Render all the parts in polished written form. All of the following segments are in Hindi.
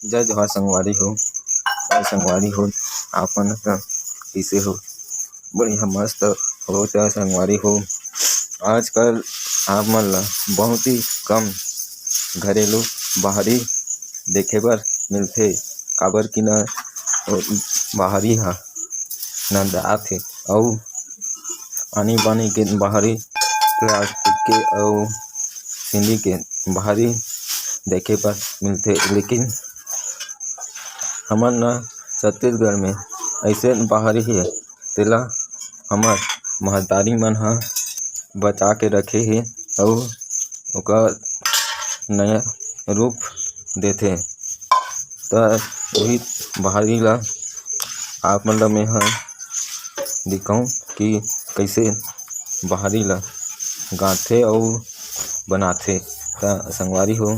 जय जोहार संगवारी हो। संगवारी हो आप मन कइसे हो? बढ़िया मस्त हो त संगवारी हो। आजकल आप मन ला बहुत ही कम घरेलू बाहरी देखे बर मिलथे, काबर की न बाहरी ह नंदात हे अउ आनी बानी के बाहरी प्लास्टिक के अउ सिंधी के बाहरी देखे बर मिलथे। लेकिन हमन न छत्तीसगढ़ में अइसन बाहरी हे तेला हमर महतारी मन ह बचा के रखे हे अउ ओकर नया रूप देथे। त उही बाहरी ला आप मन ला मेंहा दिखाऊं कि कइसे बाहरी ला गाँथें अउ बनाथे। त संगवारी हो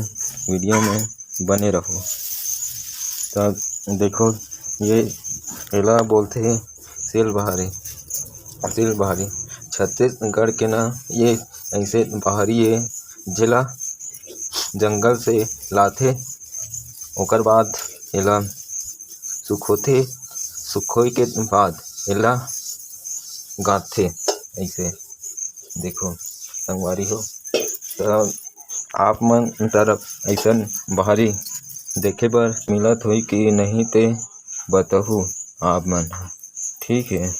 वीडियो में बने रहो। तब देखो एला बोलथे सिलबहरी छत्तीसगढ़ के न ये ऐसे बाहरी ए जेला जंगल से लाथे, ओकर बाद एला सुखोथे, सुखोए के बाद एला गाँथें ऐसे। देखो संगवारी हो त आप मन तरफ अइसन बाहरी देखे बर मिलत होही कि नहीं ते बताहूँ आप मन। ठीक है।